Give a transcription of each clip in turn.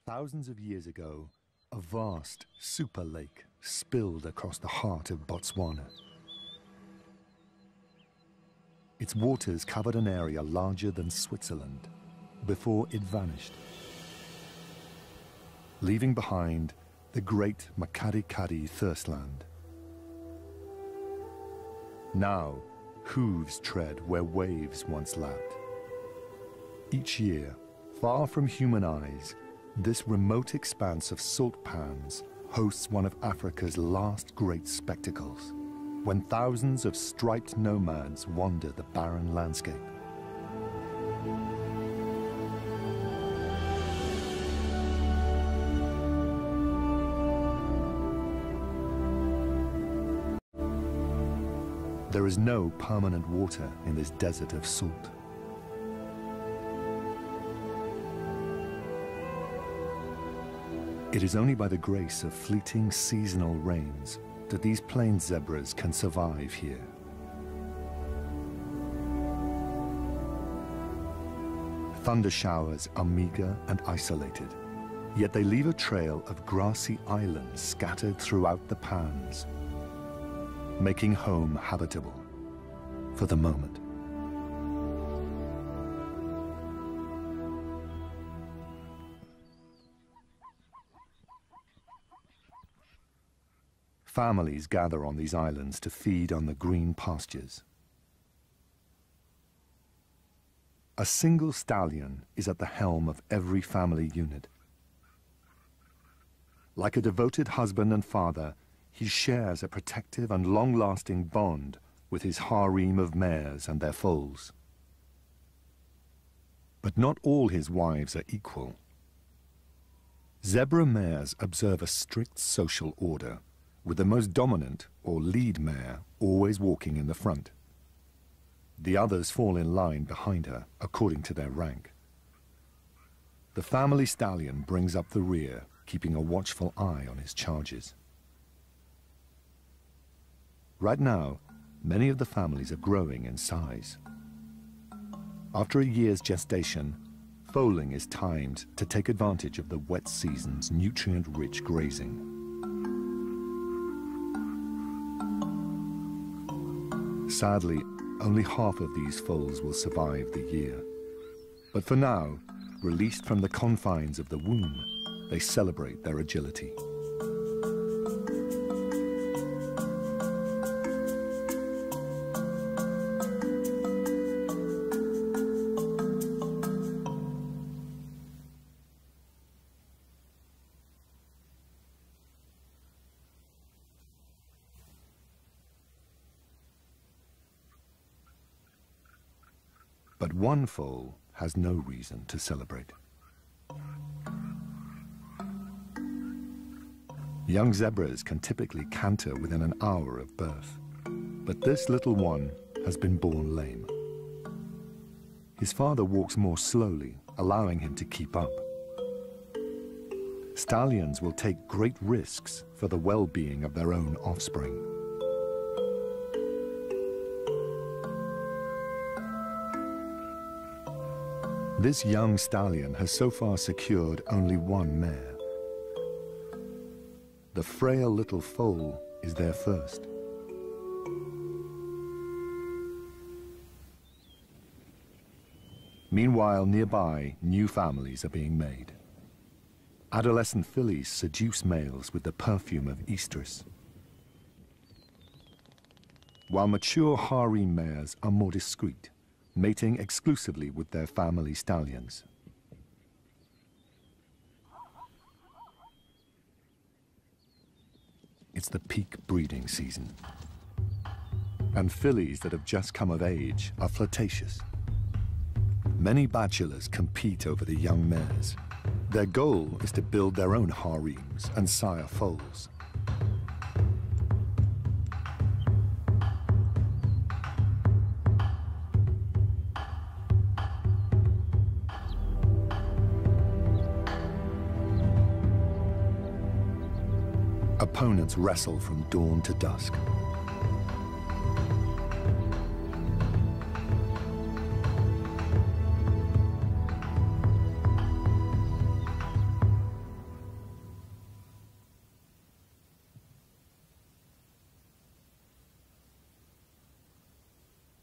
Thousands of years ago, a vast super lake spilled across the heart of Botswana. Its waters covered an area larger than Switzerland before it vanished, leaving behind the great Makadikadi thirstland. Now, hooves tread where waves once lapped. Each year, far from human eyes, this remote expanse of salt pans hosts one of Africa's last great spectacles, when thousands of striped nomads wander the barren landscape. There is no permanent water in this desert of salt. It is only by the grace of fleeting seasonal rains that these plains zebras can survive here. Thunder showers are meager and isolated, yet they leave a trail of grassy islands scattered throughout the pans, making home habitable for the moment. Families gather on these islands to feed on the green pastures. A single stallion is at the helm of every family unit. Like a devoted husband and father, he shares a protective and long-lasting bond with his harem of mares and their foals. But not all his wives are equal. Zebra mares observe a strict social order, with the most dominant, or lead mare, always walking in the front. The others fall in line behind her, according to their rank. The family stallion brings up the rear, keeping a watchful eye on his charges. Right now, many of the families are growing in size. After a year's gestation, foaling is timed to take advantage of the wet season's nutrient-rich grazing. Sadly, only half of these foals will survive the year. But for now, released from the confines of the womb, they celebrate their agility. But one foal has no reason to celebrate. Young zebras can typically canter within an hour of birth, but this little one has been born lame. His father walks more slowly, allowing him to keep up. Stallions will take great risks for the well-being of their own offspring. This young stallion has so far secured only one mare. The frail little foal is their first. Meanwhile, nearby, new families are being made. Adolescent fillies seduce males with the perfume of estrus, while mature harem mares are more discreet, mating exclusively with their family stallions. It's the peak breeding season, and fillies that have just come of age are flirtatious. Many bachelors compete over the young mares. Their goal is to build their own harems and sire foals. Opponents wrestle from dawn to dusk.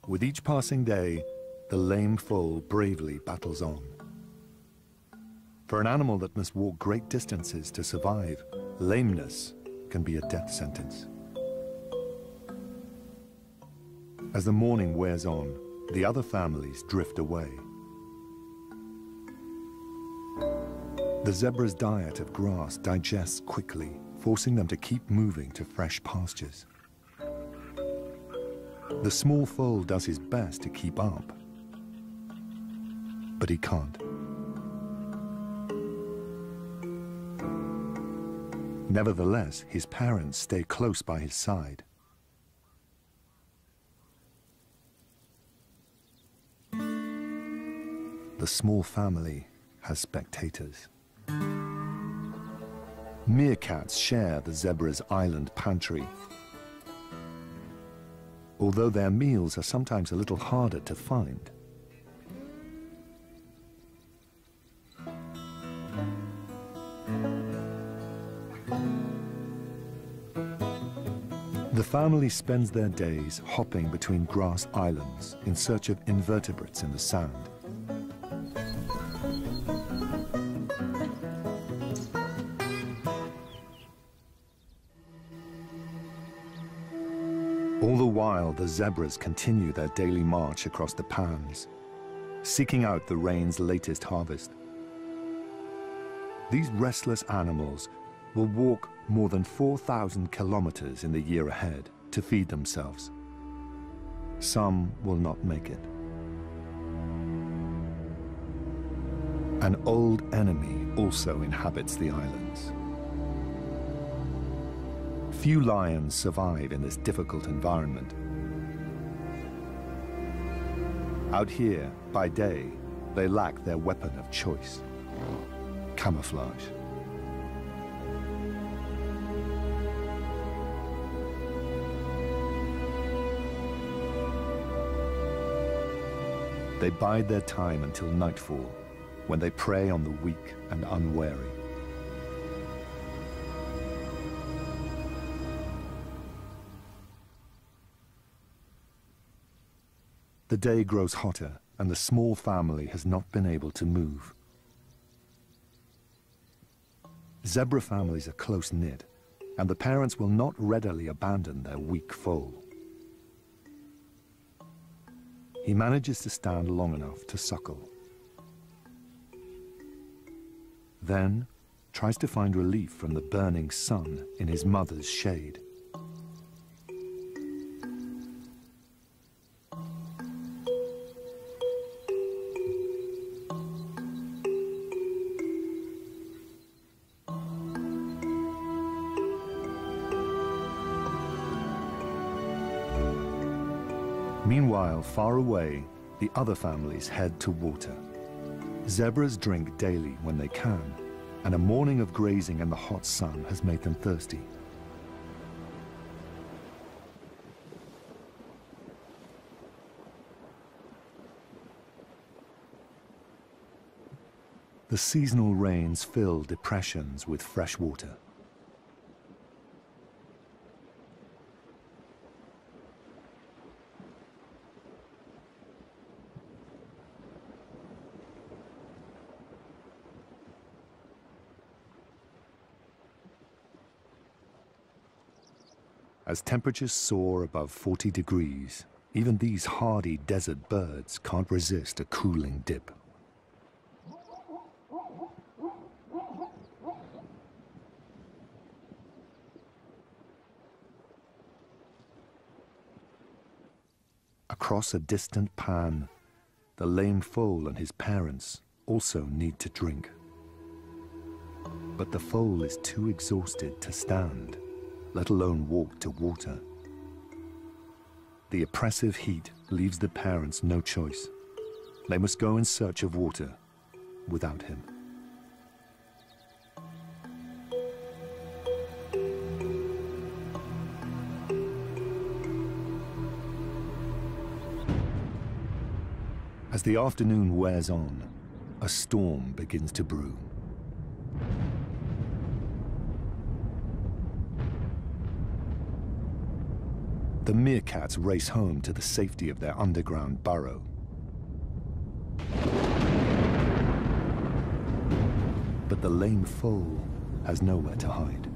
With each passing day, the lame foal bravely battles on. For an animal that must walk great distances to survive, lameness can be a death sentence. As the morning wears on, the other families drift away. The zebra's diet of grass digests quickly, forcing them to keep moving to fresh pastures. The small foal does his best to keep up, but he can't. Nevertheless, his parents stay close by his side. The small family has spectators. Meerkats share the zebra's island pantry. Although their meals are sometimes a little harder to find. The family spends their days hopping between grass islands in search of invertebrates in the sand. All the while, the zebras continue their daily march across the pans, seeking out the rain's latest harvest. These restless animals will walk more than 4,000 kilometers in the year ahead to feed themselves. Some will not make it. An old enemy also inhabits the islands. Few lions survive in this difficult environment. Out here, by day, they lack their weapon of choice: camouflage. They bide their time until nightfall, when they prey on the weak and unwary. The day grows hotter, and the small family has not been able to move. Zebra families are close-knit, and the parents will not readily abandon their weak foal. He manages to stand long enough to suckle. Then tries to find relief from the burning sun in his mother's shade. Meanwhile, far away, the other families head to water. Zebras drink daily when they can, and a morning of grazing in the hot sun has made them thirsty. The seasonal rains fill depressions with fresh water. As temperatures soar above 40 degrees, even these hardy desert birds can't resist a cooling dip. Across a distant pan, the lame foal and his parents also need to drink. But the foal is too exhausted to stand, let alone walk to water. The oppressive heat leaves the parents no choice. They must go in search of water without him. As the afternoon wears on, a storm begins to brew. The meerkats race home to the safety of their underground burrow. But the lame foal has nowhere to hide,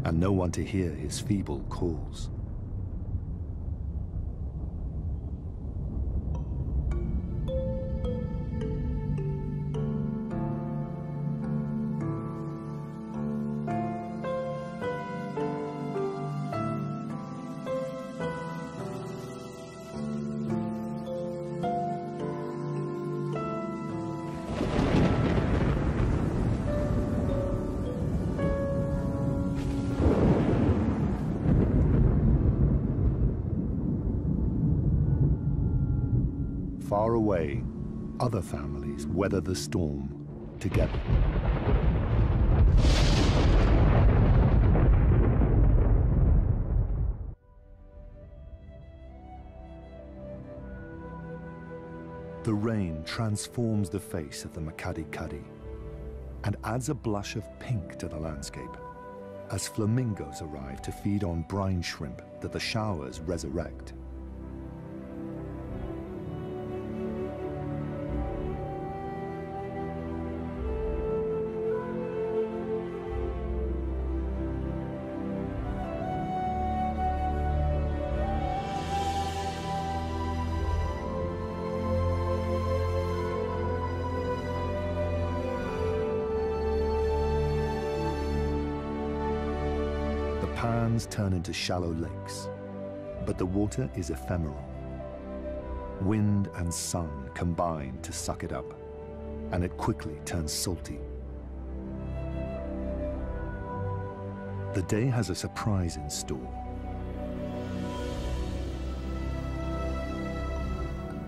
and no one to hear his feeble calls. Far away, other families weather the storm together. The rain transforms the face of the Makadi-Kadi and adds a blush of pink to the landscape as flamingos arrive to feed on brine shrimp that the showers resurrect. Pans turn into shallow lakes, but the water is ephemeral. Wind and sun combine to suck it up, and it quickly turns salty. The day has a surprise in store.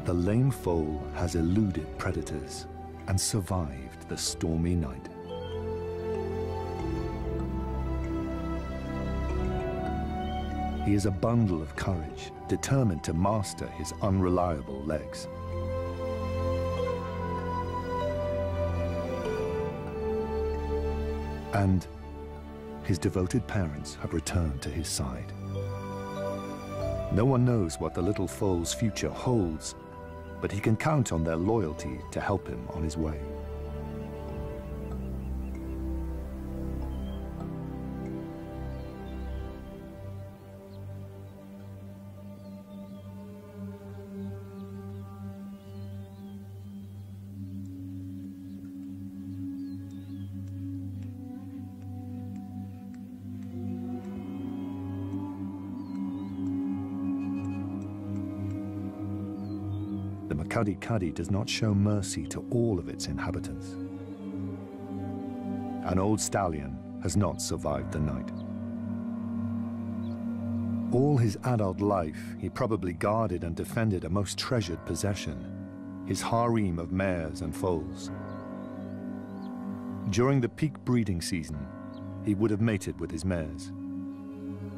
The lame foal has eluded predators and survived the stormy night. He is a bundle of courage, determined to master his unreliable legs. And his devoted parents have returned to his side. No one knows what the little foal's future holds, but he can count on their loyalty to help him on his way. The Makadi-Kadi does not show mercy to all of its inhabitants. An old stallion has not survived the night. All his adult life, he probably guarded and defended a most treasured possession, his harem of mares and foals. During the peak breeding season, he would have mated with his mares.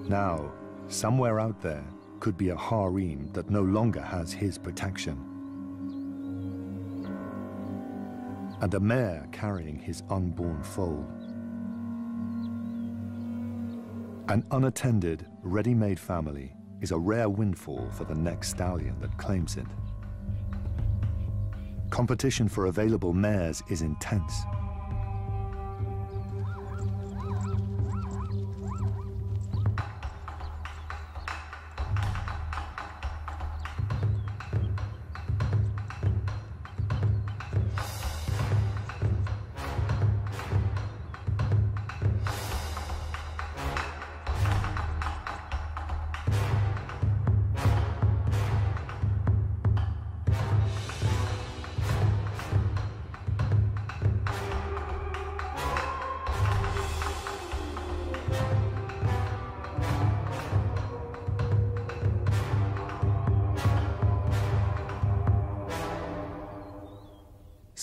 Now, somewhere out there could be a harem that no longer has his protection, and a mare carrying his unborn foal. An unattended, ready-made family is a rare windfall for the next stallion that claims it. Competition for available mares is intense.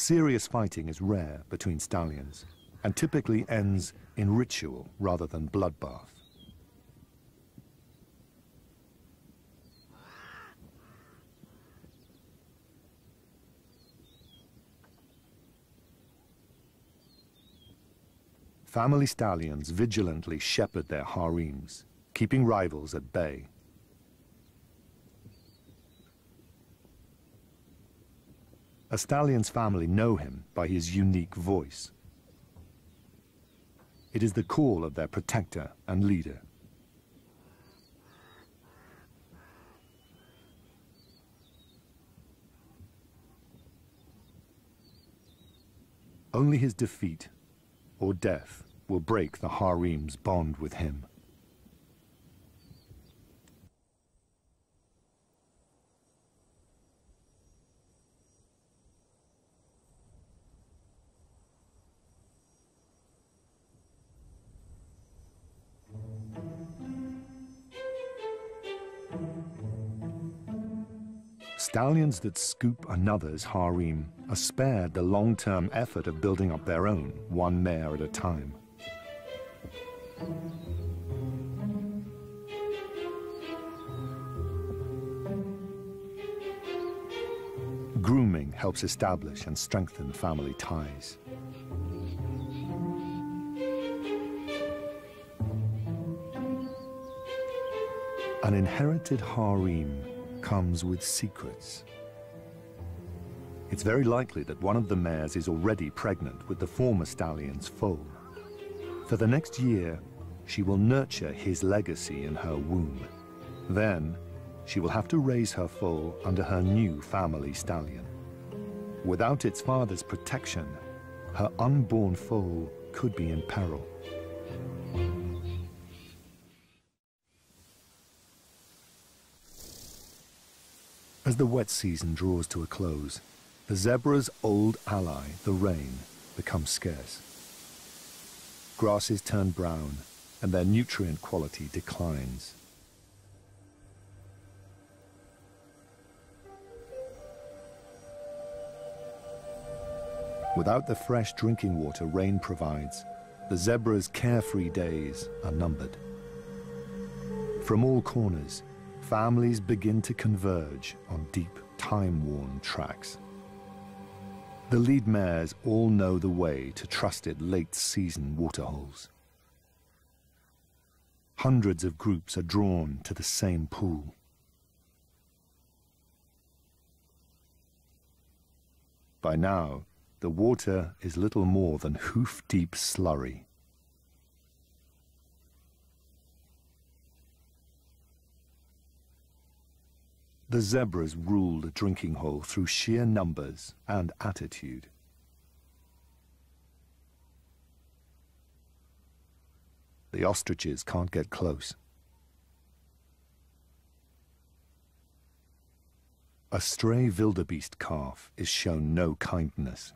Serious fighting is rare between stallions and typically ends in ritual rather than bloodbath. Family stallions vigilantly shepherd their harems, keeping rivals at bay. A stallion's family know him by his unique voice. It is the call of their protector and leader. Only his defeat or death will break the harem's bond with him. Stallions that scoop another's harem are spared the long-term effort of building up their own, one mare at a time. Grooming helps establish and strengthen family ties. An inherited harem comes with secrets. It's very likely that one of the mares is already pregnant with the former stallion's foal. For the next year, she will nurture his legacy in her womb. Then, she will have to raise her foal under her new family stallion. Without its father's protection, her unborn foal could be in peril. As the wet season draws to a close, the zebra's old ally, the rain, becomes scarce. Grasses turn brown, and their nutrient quality declines. Without the fresh drinking water rain provides, the zebra's carefree days are numbered. From all corners, families begin to converge on deep, time-worn tracks. The lead mares all know the way to trusted late-season waterholes. Hundreds of groups are drawn to the same pool. By now, the water is little more than hoof-deep slurry. The zebras rule the drinking hole through sheer numbers and attitude. The ostriches can't get close. A stray wildebeest calf is shown no kindness.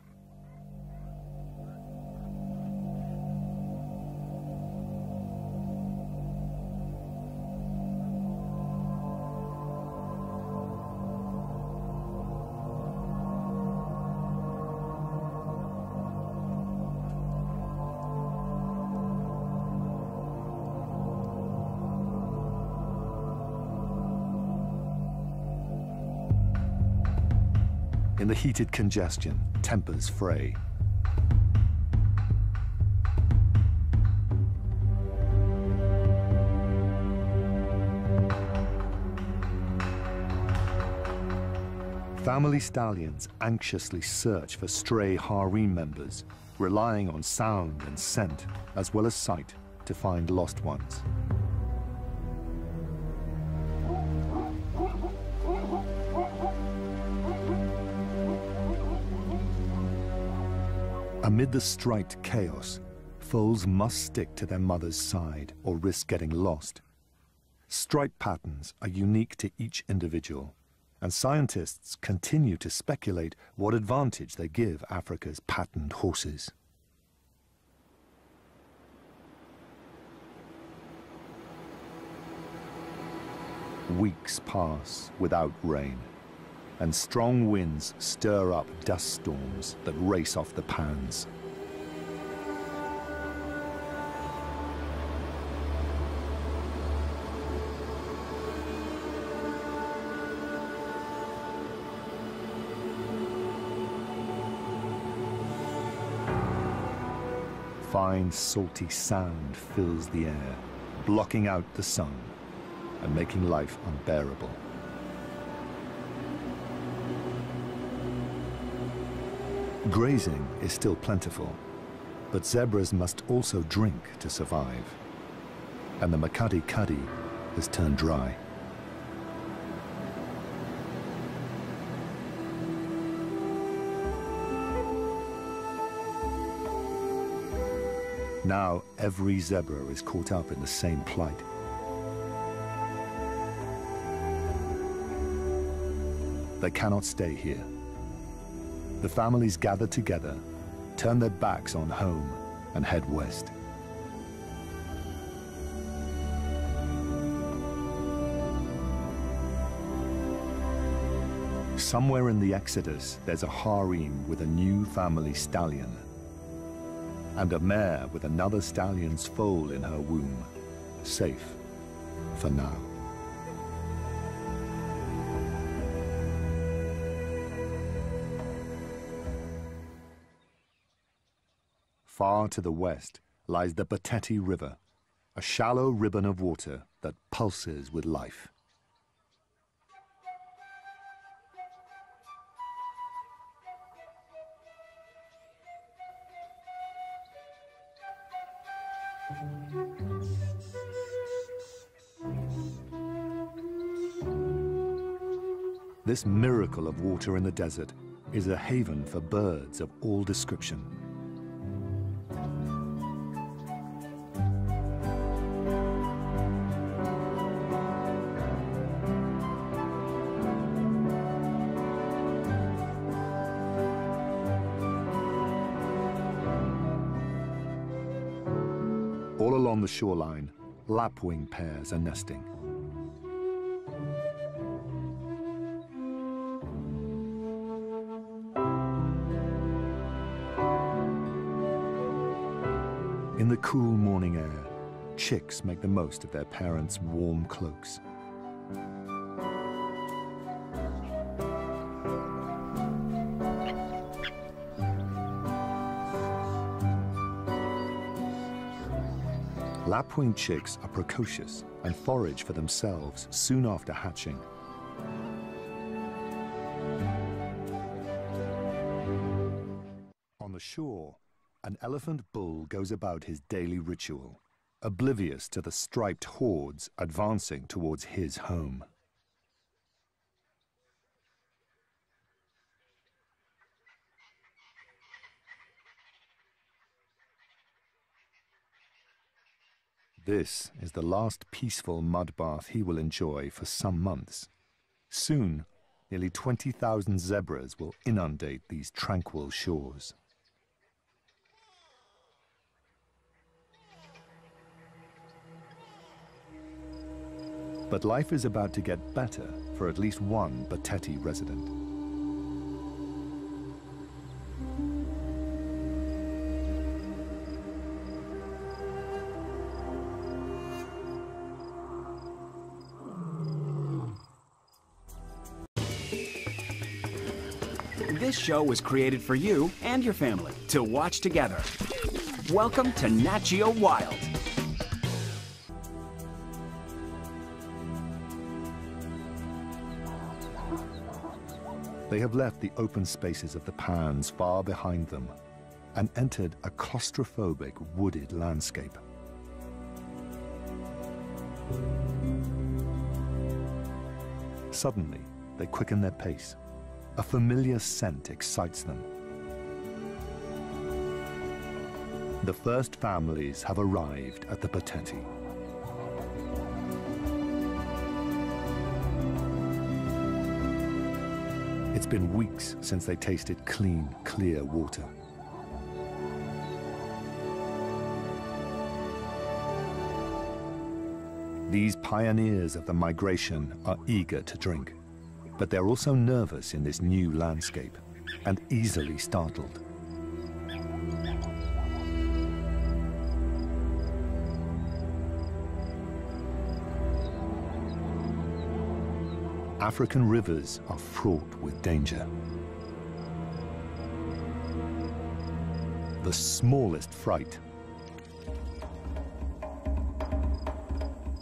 In the heated congestion, tempers fray. Family stallions anxiously search for stray harem members, relying on sound and scent, as well as sight, to find lost ones. Amid the striped chaos, foals must stick to their mother's side or risk getting lost. Stripe patterns are unique to each individual, and scientists continue to speculate what advantage they give Africa's patterned horses. Weeks pass without rain. and strong winds stir up dust storms that race off the pans. Fine, salty sand fills the air, blocking out the sun and making life unbearable. Grazing is still plentiful, but zebras must also drink to survive. And the Makadi Kadi has turned dry. Now every zebra is caught up in the same plight. They cannot stay here. The families gather together, turn their backs on home, and head west. Somewhere in the exodus, there's a harem with a new family stallion, and a mare with another stallion's foal in her womb, safe for now. Far to the west lies the Bateti River, a shallow ribbon of water that pulses with life. This miracle of water in the desert is a haven for birds of all description. All along the shoreline, lapwing pairs are nesting. In the cool morning air, chicks make the most of their parents' warm cloaks. Lapwing chicks are precocious and forage for themselves soon after hatching. On the shore, an elephant bull goes about his daily ritual, oblivious to the striped hordes advancing towards his home. This is the last peaceful mud bath he will enjoy for some months. Soon, nearly 20,000 zebras will inundate these tranquil shores. But life is about to get better for at least one Bateti resident. This show was created for you and your family to watch together. Welcome to Nat Geo Wild. They have left the open spaces of the pans far behind them and entered a claustrophobic wooded landscape. Suddenly, they quicken their pace. A familiar scent excites them. The first families have arrived at the Bateti. It's been weeks since they tasted clean, clear water. These pioneers of the migration are eager to drink. But they're also nervous in this new landscape and easily startled. African rivers are fraught with danger. The smallest fright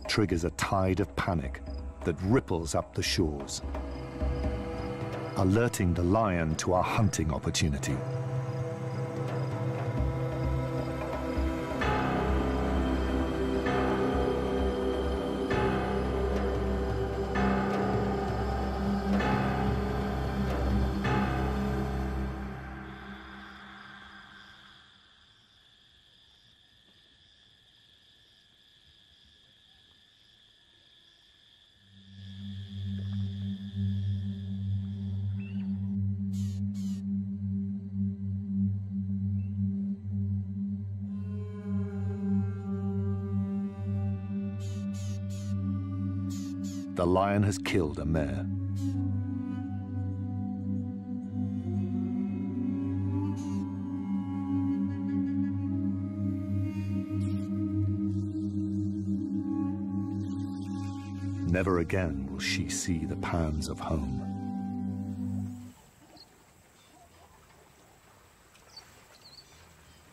triggers a tide of panic that ripples up the shores, alerting the lion to a hunting opportunity. The lion has killed a mare. Never again will she see the pans of home.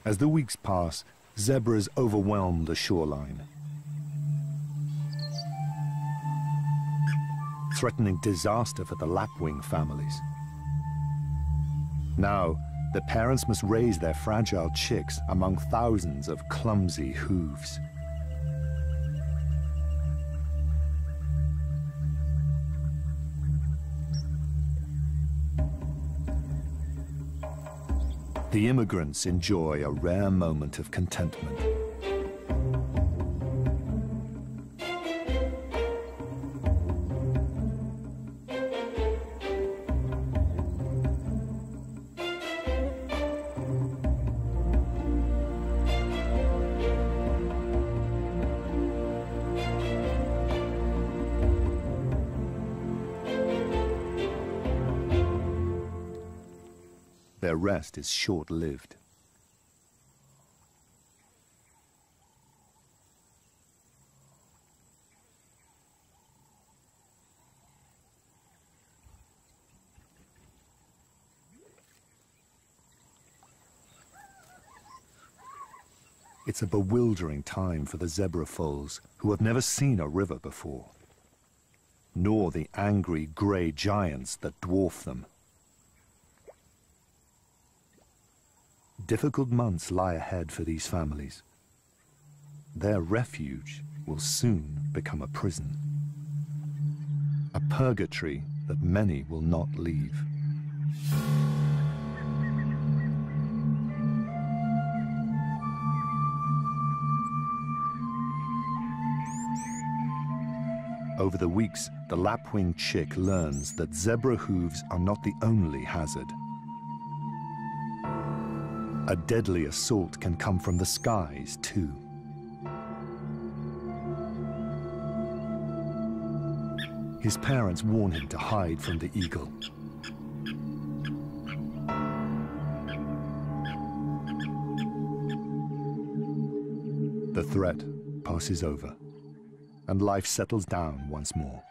As the weeks pass, zebras overwhelm the shoreline, threatening disaster for the lapwing families. Now, the parents must raise their fragile chicks among thousands of clumsy hooves. The immigrants enjoy a rare moment of contentment. Their rest is short-lived. It's a bewildering time for the zebra foals who have never seen a river before, nor the angry grey giants that dwarf them. Difficult months lie ahead for these families. Their refuge will soon become a prison, a purgatory that many will not leave. Over the weeks, the lapwing chick learns that zebra hooves are not the only hazard. A deadly assault can come from the skies, too. His parents warn him to hide from the eagle. The threat passes over, and life settles down once more.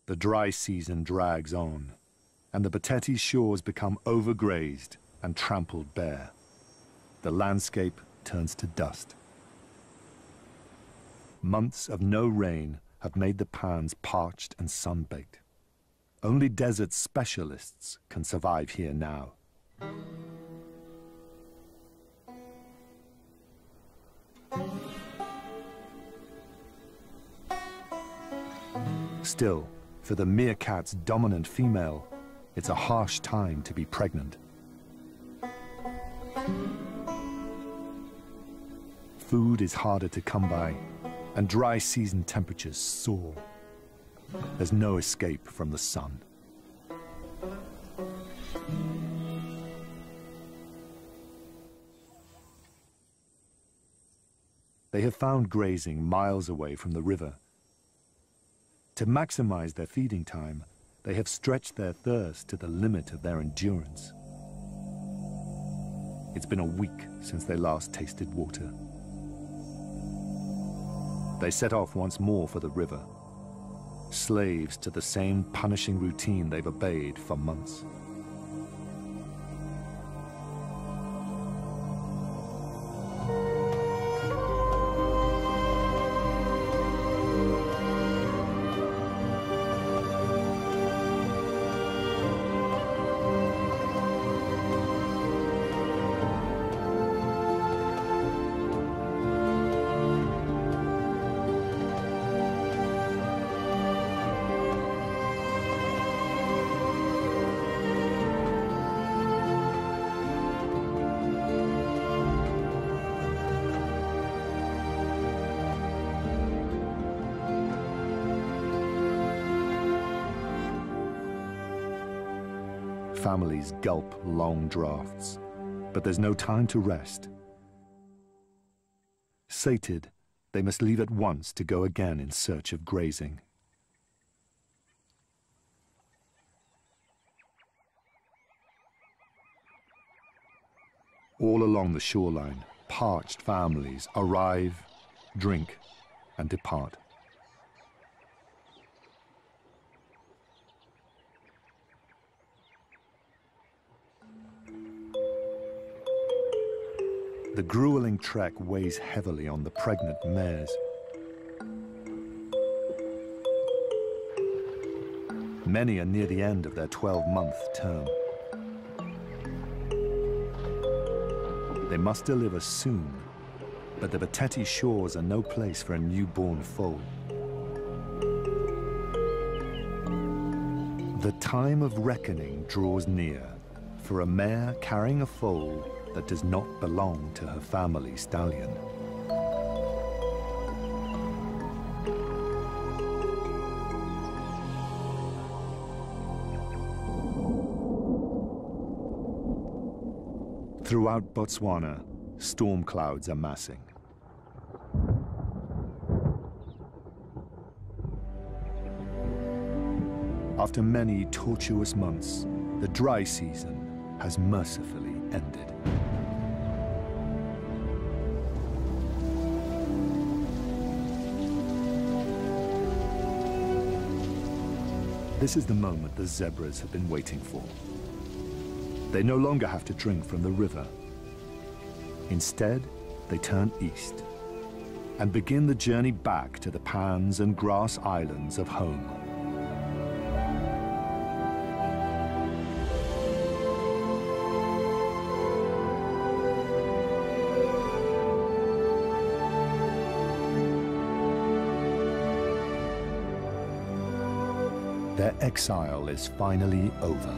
The dry season drags on, and the Batete shores become overgrazed and trampled bare. The landscape turns to dust. Months of no rain have made the pans parched and sun-baked. Only desert specialists can survive here now. Still, for the meerkat's dominant female, it's a harsh time to be pregnant. Food is harder to come by, and dry season temperatures soar. There's no escape from the sun. they have found grazing miles away from the river. To maximize their feeding time, they have stretched their thirst to the limit of their endurance. It's been a week since they last tasted water. They set off once more for the river, slaves to the same punishing routine they've obeyed for months. Families gulp long draughts, but there's no time to rest. Sated, they must leave at once to go again in search of grazing. All along the shoreline, parched families arrive, drink, and depart. The grueling trek weighs heavily on the pregnant mares. Many are near the end of their 12-month term. They must deliver soon, but the Bateti shores are no place for a newborn foal. The time of reckoning draws near for a mare carrying a foal that does not belong to her family stallion. Throughout Botswana, storm clouds are massing. After many tortuous months, the dry season has mercifully ended. This is the moment the zebras have been waiting for. They no longer have to drink from the river. Instead, they turn east and begin the journey back to the pans and grass islands of home. Their exile is finally over.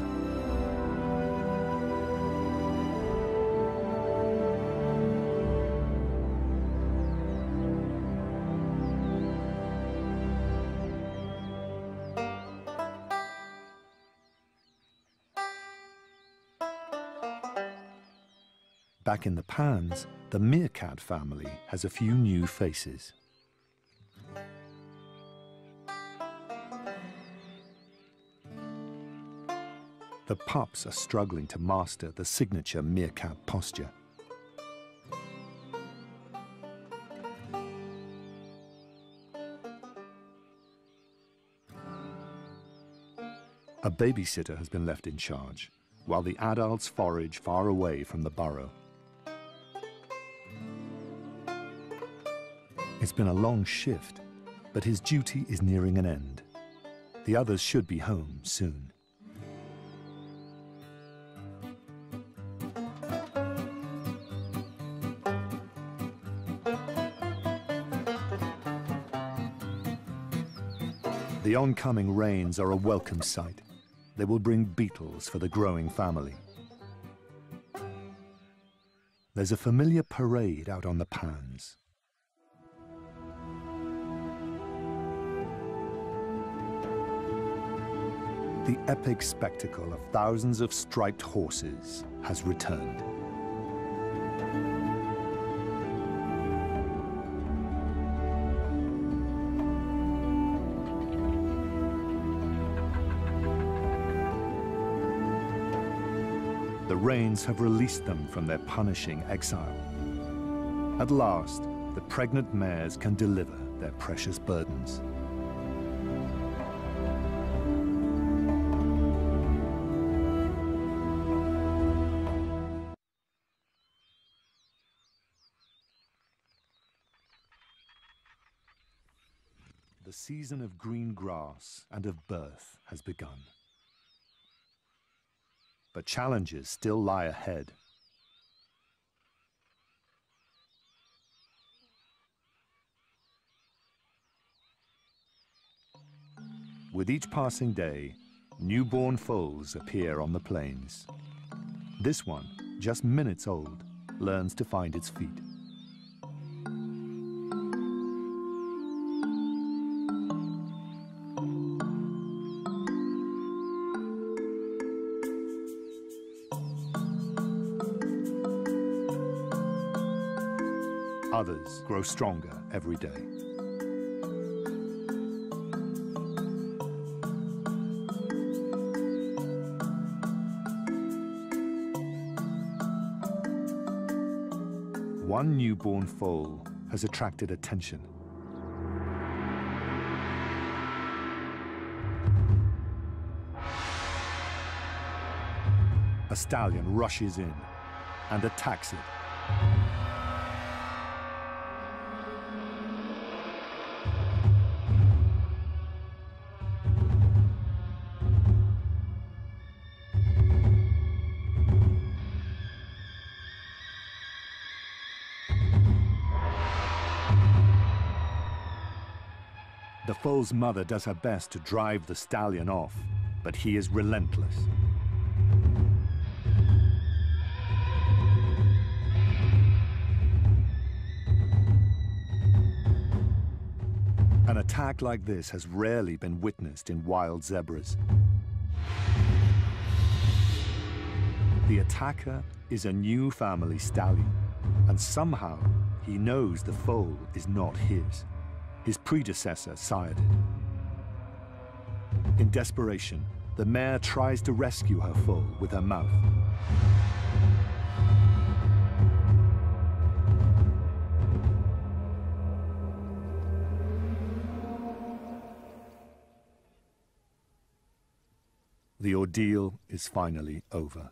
Back in the pans, the meerkat family has a few new faces. The pups are struggling to master the signature meerkat posture. A babysitter has been left in charge, while the adults forage far away from the burrow. It's been a long shift, but his duty is nearing an end. The others should be home soon. The oncoming rains are a welcome sight. They will bring beetles for the growing family. There's a familiar parade out on the pans. The epic spectacle of thousands of striped horses has returned. rains have released them from their punishing exile. At last, the pregnant mares can deliver their precious burdens. The season of green grass and of birth has begun. But challenges still lie ahead. With each passing day, newborn foals appear on the plains. This one, just minutes old, learns to find its feet. Others grow stronger every day. One newborn foal has attracted attention. A stallion rushes in and attacks it. The foal's mother does her best to drive the stallion off, but he is relentless. An attack like this has rarely been witnessed in wild zebras. The attacker is a new family stallion, and somehow he knows the foal is not his. His predecessor sired it. In desperation, the mare tries to rescue her foal with her mouth. The ordeal is finally over.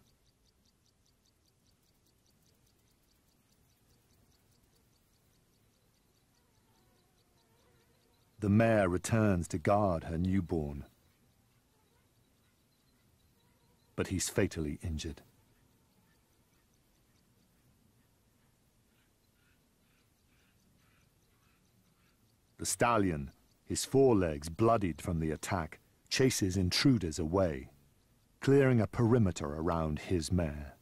The mare returns to guard her newborn, but he's fatally injured. The stallion, his forelegs bloodied from the attack, chases intruders away, clearing a perimeter around his mare.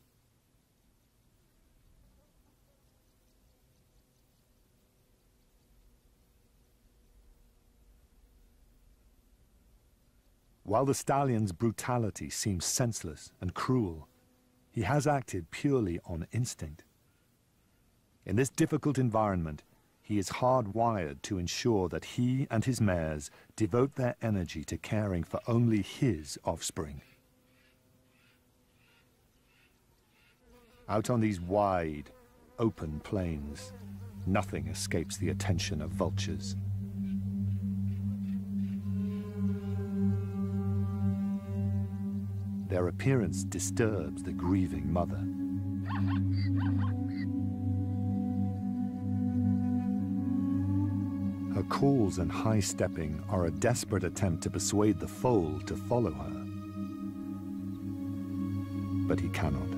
While the stallion's brutality seems senseless and cruel, he has acted purely on instinct. In this difficult environment, he is hardwired to ensure that he and his mares devote their energy to caring for only his offspring. Out on these wide, open plains, nothing escapes the attention of vultures. Their appearance disturbs the grieving mother. Her calls and high-stepping are a desperate attempt to persuade the foal to follow her. But he cannot.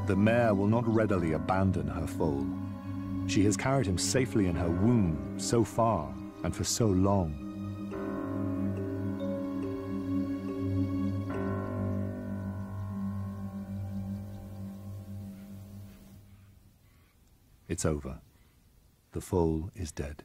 The mare will not readily abandon her foal. She has carried him safely in her womb so far and for so long. It's over. The foal is dead.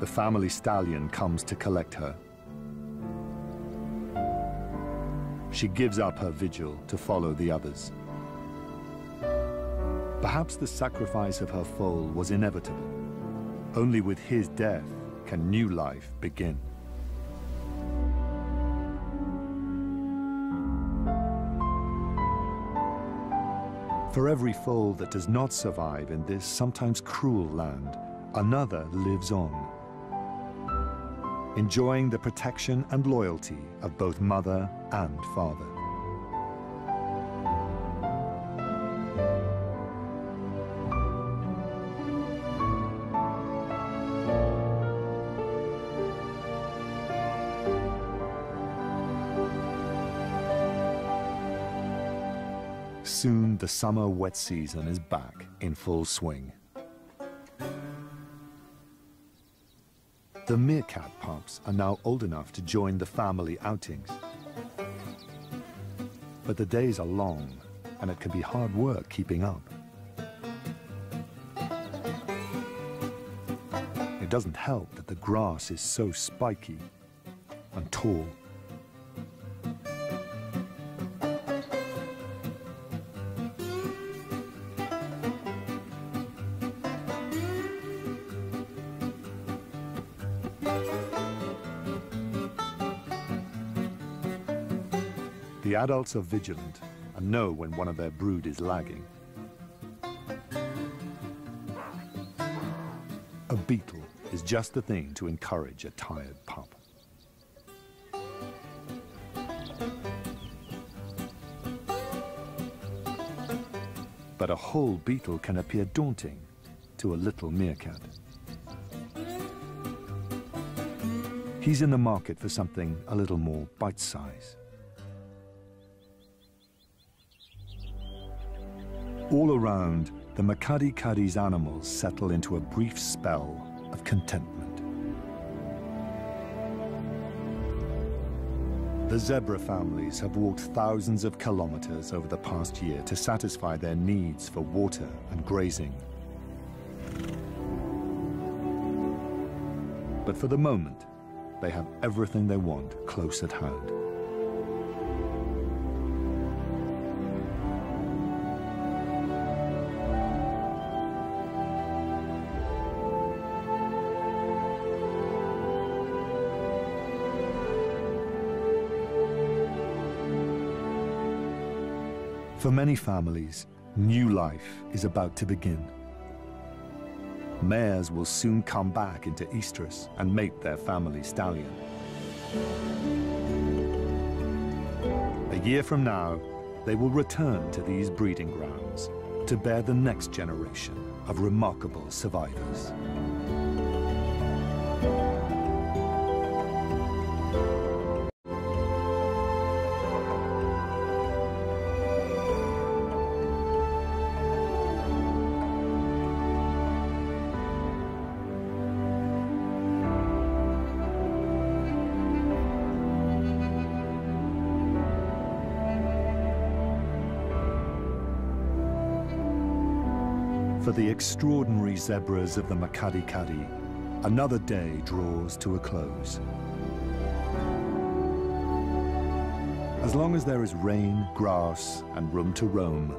the family stallion comes to collect her. She gives up her vigil to follow the others. Perhaps the sacrifice of her foal was inevitable. Only with his death can new life begin. For every foal that does not survive in this sometimes cruel land, another lives on, enjoying the protection and loyalty of both mother and father. Soon the summer wet season is back in full swing. The meerkat pups are now old enough to join the family outings. But the days are long, and it can be hard work keeping up. It doesn't help that the grass is so spiky and tall. The adults are vigilant and know when one of their brood is lagging. A beetle is just the thing to encourage a tired pup. But a whole beetle can appear daunting to a little meerkat. He's in the market for something a little more bite-sized. All around, the Makadi-Kadi's animals settle into a brief spell of contentment. The zebra families have walked thousands of kilometers over the past year to satisfy their needs for water and grazing. But for the moment, they have everything they want close at hand. For many families, new life is about to begin. Mares will soon come back into estrus and mate their family stallion. A year from now, they will return to these breeding grounds to bear the next generation of remarkable survivors. For the extraordinary zebras of the Makadi-Kadi, another day draws to a close. As long as there is rain, grass, and room to roam,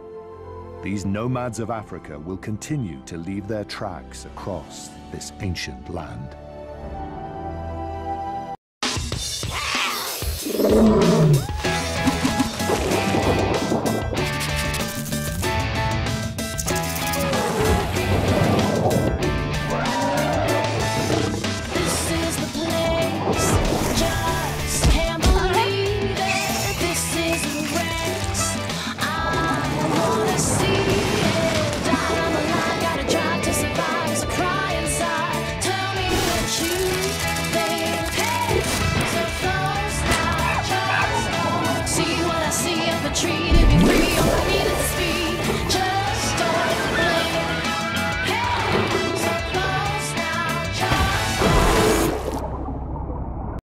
these nomads of Africa will continue to leave their tracks across this ancient land.